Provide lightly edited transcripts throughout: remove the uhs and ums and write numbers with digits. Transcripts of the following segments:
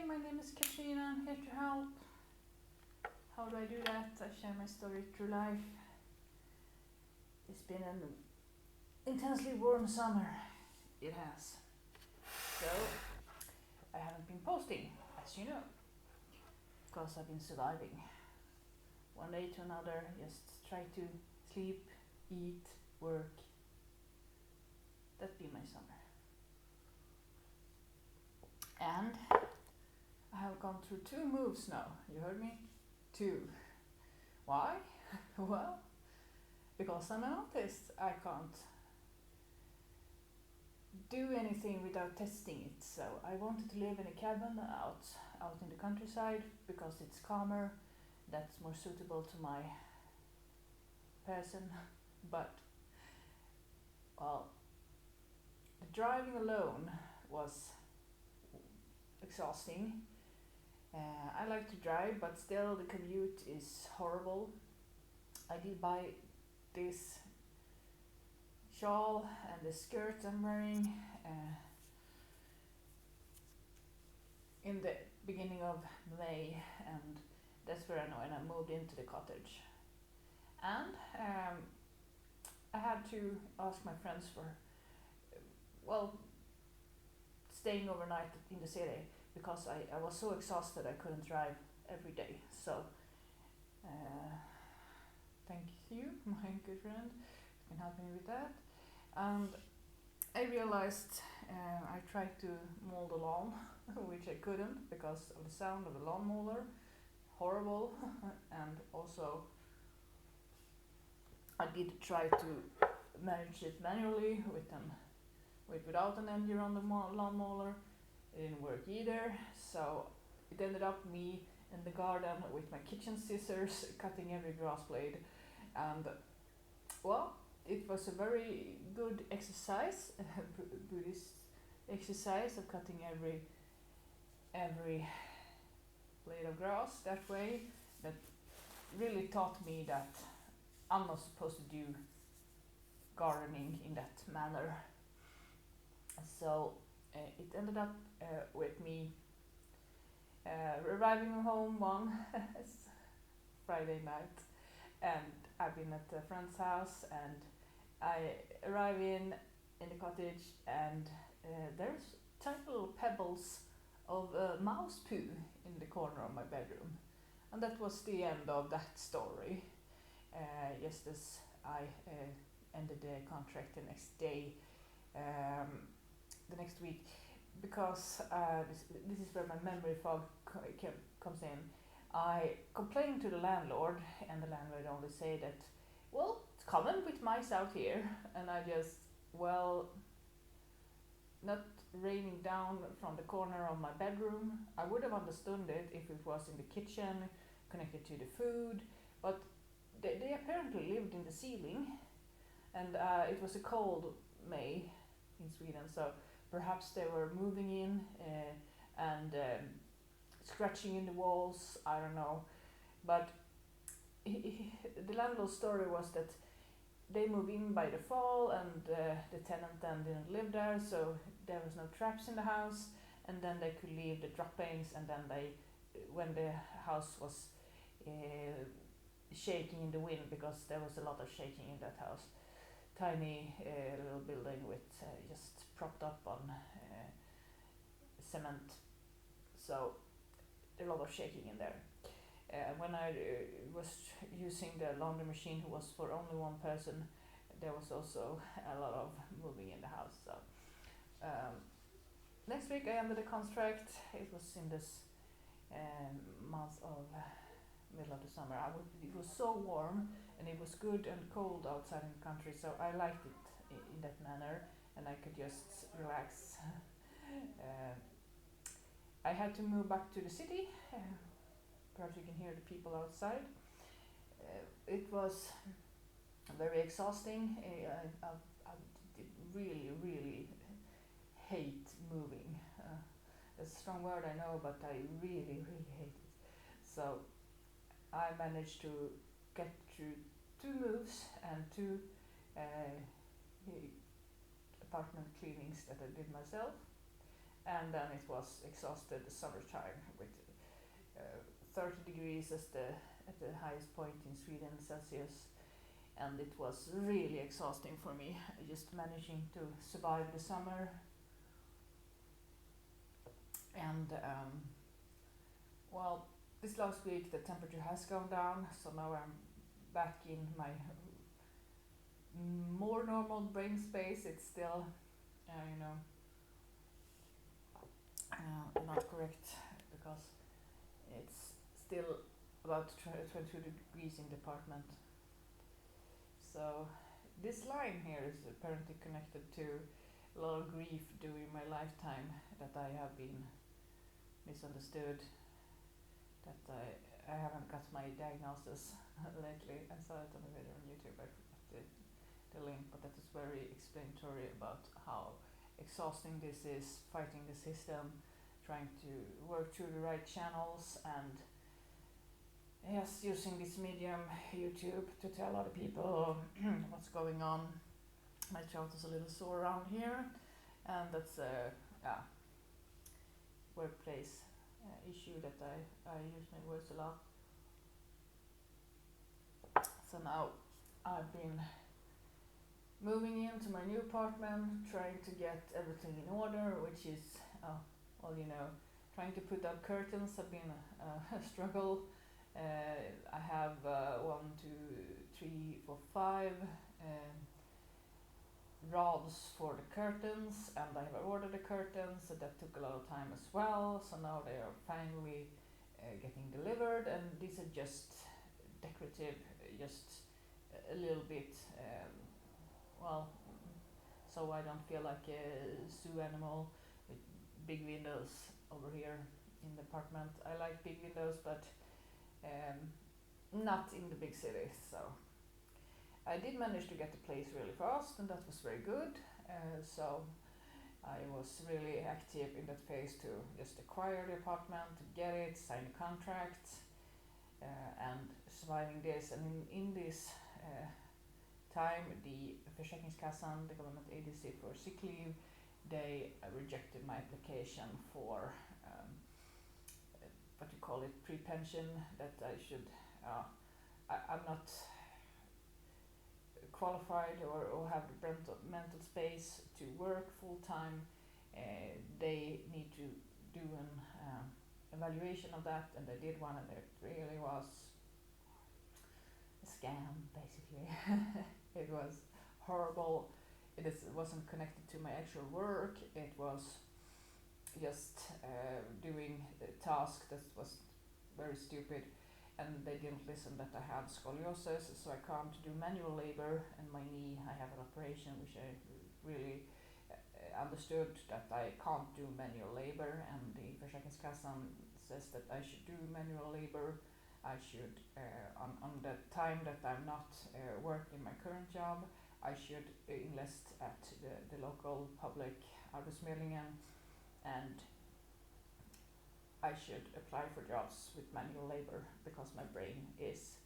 my name is Katrina. I'm here to help. How do I do that? I share my story through life. It's been an intensely warm summer. It has. So, I haven't been posting, as you know, because I've been surviving. One day to another, just try to sleep, eat, work. That'd be my summer. And I have gone through 2 moves now. You heard me? 2. Why? Well, because I'm an artist, I can't do anything without testing it. So I wanted to live in a cabin out in the countryside because it's calmer. That's more suitable to my person. But well, the driving alone was exhausting. I like to drive, but still the commute is horrible. I did buy this shawl and the skirt I'm wearing in the beginning of May, and that's where I know, and I moved into the cottage. And I had to ask my friends for, well, staying overnight in the city because I was so exhausted I couldn't drive every day. So, thank you, my good friend, who's been helping me with that. And I realized I tried to mow the lawn, which I couldn't because of the sound of the lawnmower, horrible. And also, I did try to manage it manually without an engine on the lawnmower. It didn't work either. So it ended up me in the garden with my kitchen scissors cutting every grass blade, and well, it was a very good exercise, Buddhist exercise of cutting every blade of grass that way. That really taught me that I'm not supposed to do gardening in that manner. So it ended up with me arriving home one Friday night, and I've been at a friend's house, and I arrive in the cottage, and there's tiny little pebbles of mouse poo in the corner of my bedroom, and that was the end of that story. Just as I ended the contract the next day, the next week, because this is where my memory fog comes in. I complained to the landlord, and the landlord only said that, well, it's common with mice out here, and I just, well, not raining down from the corner of my bedroom. I would have understood it if it was in the kitchen, connected to the food, but they apparently lived in the ceiling, and it was a cold May in Sweden, so perhaps they were moving in and scratching in the walls, I don't know. But the landlord's story was that they moved in by the fall, and the tenant then didn't live there, so there was no traps in the house, and then they could leave the droppings, and then they, when the house was shaking in the wind, because there was a lot of shaking in that house, tiny little building with just propped up on cement, so a lot of shaking in there. When I was using the laundry machine, who was for only one person, there was also a lot of moving in the house. So next week I ended the contract. It was in this month of middle of the summer. It was so warm, and it was good and cold outside in the country, so I liked it in that manner, and I could just relax. I had to move back to the city. Perhaps you can hear the people outside. It was very exhausting. I really hate moving. It's a strong word, I know, but I really hate it. So I managed to get through 2 moves and 2 apartment cleanings that I did myself, and then it was exhausted summertime with uh, 30 degrees as at the highest point in Sweden Celsius, and it was really exhausting for me just managing to survive the summer. And well, this last week the temperature has gone down, so now I'm back in my more normal brain space. It's still, you know, not correct because it's still about 22 degrees in the apartment. So this line here is apparently connected to a lot of grief during my lifetime, that I have been misunderstood, that I haven't got my diagnosis lately. I saw it on a video on YouTube. I forgot the link, but that is very explanatory about how exhausting this is, fighting the system, trying to work through the right channels, and yes, using this medium, YouTube, to tell other people what's going on. My throat is a little sore around here, and that's a workplace issue that I use my words a lot. So now I've been moving into my new apartment, trying to get everything in order, which is, trying to put up curtains have been a struggle. I have 5 rods for the curtains, and I have ordered the curtains, so that took a lot of time as well. So now they are finally getting delivered, and these are just decorative, just a little bit, so I don't feel like a zoo animal with big windows over here in the apartment. I like big windows, but not in the big cities. So I did manage to get the place really fast, and that was very good. So I was really active in that phase to just acquire the apartment, to get it, sign a contract, and surviving this. And in this time, the Försäkringskassan, the government agency for sick leave, they rejected my application for what you call it, pre-pension, that I should, I'm not qualified or have the mental space to work full time. They need to do an evaluation of that, and they did one, and it really was a scam, basically. It was horrible. Wasn't connected to my actual work. It was just doing a task that was very stupid, and they didn't listen that I had scoliosis, so I can't do manual labor, and my knee, I have an operation which I really understood that I can't do manual labor, and the Försäkringskassan says that I should do manual labor. I should, on the time that I'm not working my current job, I should enlist at the local public Arbetsförmedlingen, and I should apply for jobs with manual labor because my brain is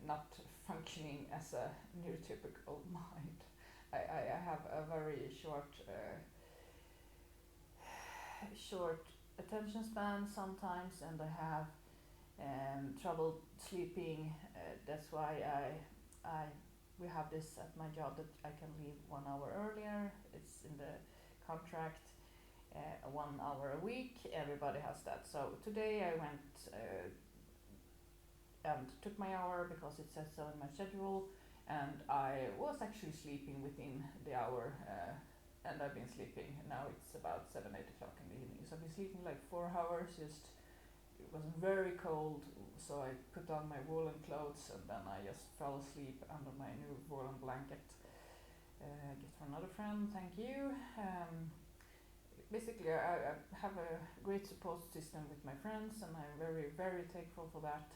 not functioning as a neurotypical mind. I have a very short attention span sometimes, and I have trouble sleeping. That's why we have this at my job, that I can leave 1 hour earlier. It's in the contract. 1 hour a week, everybody has that. So today I went and took my hour because it says so in my schedule, and I was actually sleeping within the hour, and I've been sleeping, now it's about 7-8 o'clock in the evening, so I've been sleeping like 4 hours. Just, it was very cold, so I put on my woolen clothes, and then I just fell asleep under my new woolen blanket, gift from another friend, thank you. Basically, I have a great support system with my friends, and I'm very, very thankful for that.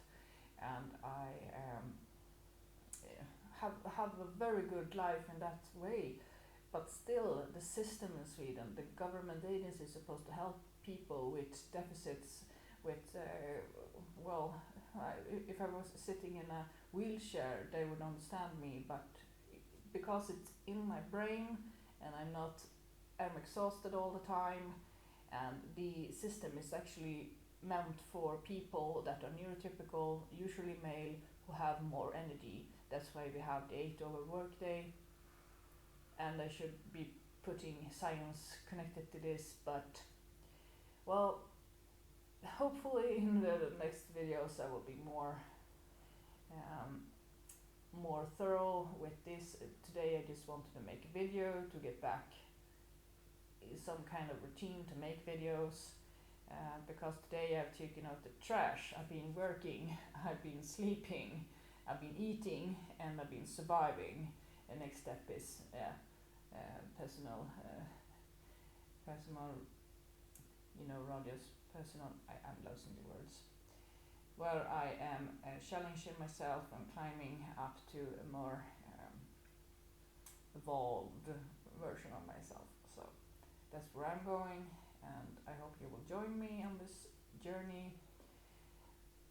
And I have a very good life in that way. But still, the system in Sweden, the government agency is supposed to help people with deficits, with, if I was sitting in a wheelchair, they would understand me, but because it's in my brain and I'm not I'm exhausted all the time, and the system is actually meant for people that are neurotypical, usually male, who have more energy. That's why we have the 8-hour workday, and I should be putting science connected to this, but well, hopefully in the next videos I will be um, more thorough with this. Today I just wanted to make a video to get back some kind of routine to make videos, because today I've taken out the trash. I've been working, I've been sleeping, I've been eating, and I've been surviving. The next step is personal, Radius personal, I'm losing the words, where I am challenging myself and climbing up to a more evolved version of myself. So that's where I'm going, and I hope you will join me on this journey.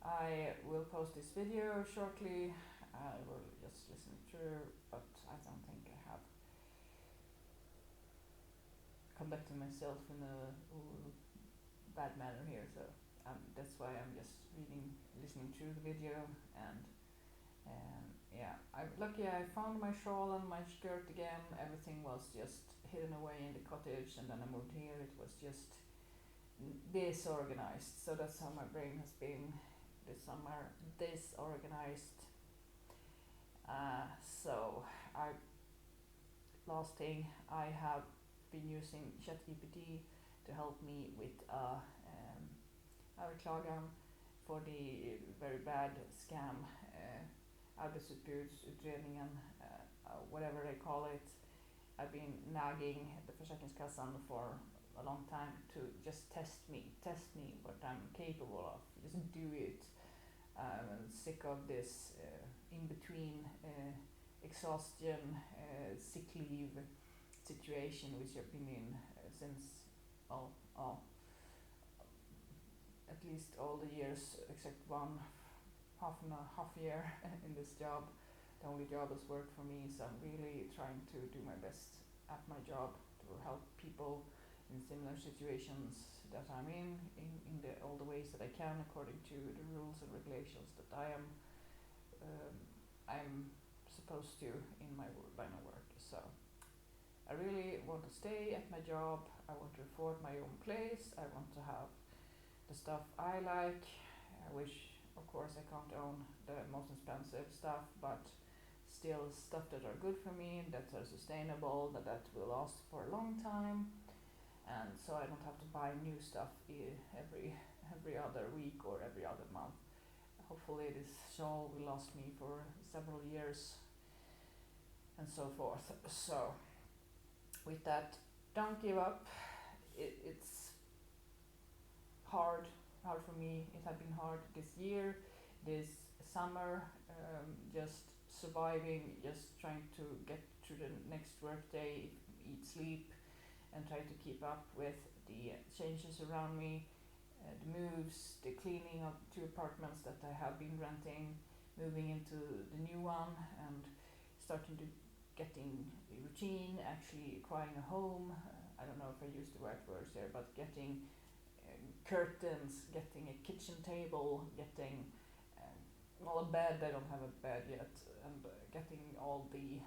I will post this video shortly. I will just listen through, but I don't think I have conducted myself in a bad manner here, so that's why I'm just listening through the video, and yeah, I'm lucky I found my shawl and my skirt again. Everything was just hidden away in the cottage, and then I moved here. It was just disorganized. So that's how my brain has been this summer, disorganized. So last thing, I have been using ChatGPT to help me with överklagan for the very bad scam, arbetsutbudsutredningen, whatever they call it. I've been nagging the Försäkringskassan for a long time to just test me what I'm capable of. Just do it. I'm sick of this in between exhaustion, sick leave situation which I've been in since at least all the years except half year in this job. The only job has worked for me, so I'm really trying to do my best at my job to help people in similar situations that I'm in all the ways that I can, according to the rules and regulations that I'm supposed to in my line of work. So I really want to stay at my job. I want to afford my own place. I want to have the stuff I like. I wish, of course, I can't own the most expensive stuff, but still stuff that are good for me, that are sustainable, that will last for a long time, and so I don't have to buy new stuff every other week or every other month. Hopefully this shawl will last me for several years, and so forth. So with that, don't give up. It's hard for me. It had been hard this year, this summer, just surviving, just trying to get through the next workday, eat, sleep, and try to keep up with the changes around me, the moves, the cleaning of 2 apartments that I have been renting, moving into the new one, and starting to getting a routine, actually acquiring a home. I don't know if I use the right words here, but getting curtains, getting a kitchen table, getting a bed. I don't have a bed yet, and getting all the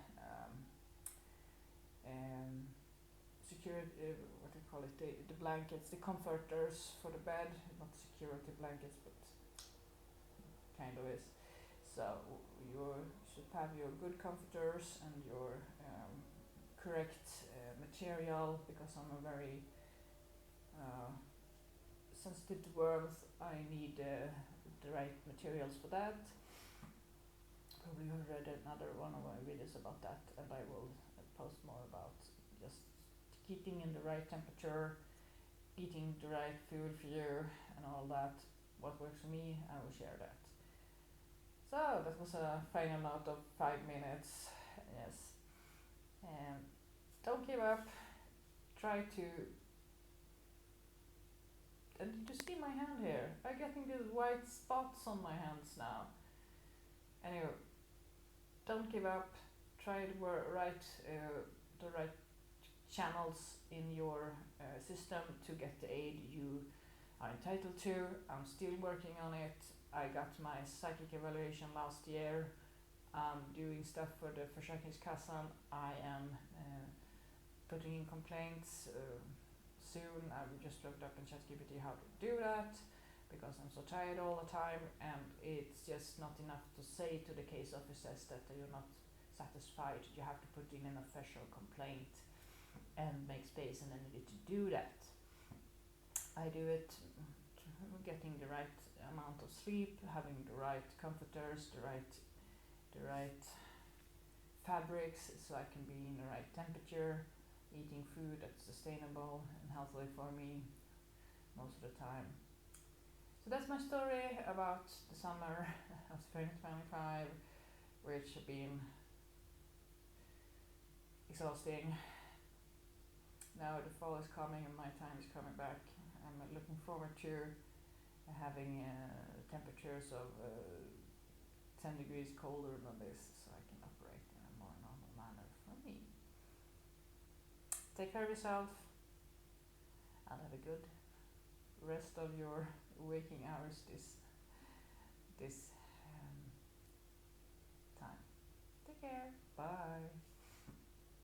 security, what do you call it, the blankets, the comforters for the bed, not security blankets, but kind of is. So you should have your good comforters and your correct material, because I'm a very sensitive to warmth. I need the right materials for that. Probably read another one of my videos about that, and I will post more about just keeping in the right temperature, eating the right food for you, and all that. What works for me, I will share that. So that was a final note of 5 minutes. Yes. Don't give up. Try to. And did you see my hand here? I'm getting these white spots on my hands now. Anyway, don't give up. Try the right channels in your system to get the aid you are entitled to. I'm still working on it. I got my psychic evaluation last year. I'm doing stuff for the Försäkringskassan. I am putting in complaints soon. I just looked up in ChatGPT how to do that because I'm so tired all the time, and it's just not enough to say to the case officers that you're not satisfied. You have to put in an official complaint and make space, and I needed to do that. I do it getting the right amount of sleep, having the right comforters, the right fabrics so I can be in the right temperature, eating food that's sustainable and healthy for me most of the time. So that's my story about the summer of spring 25, which have been exhausting. Now the fall is coming and my time is coming back. I'm looking forward to having temperatures of 10 degrees colder than this, so I can operate in a more normal manner for me. Take care of yourself and have a good rest of your waking hours this time. Take care. Bye.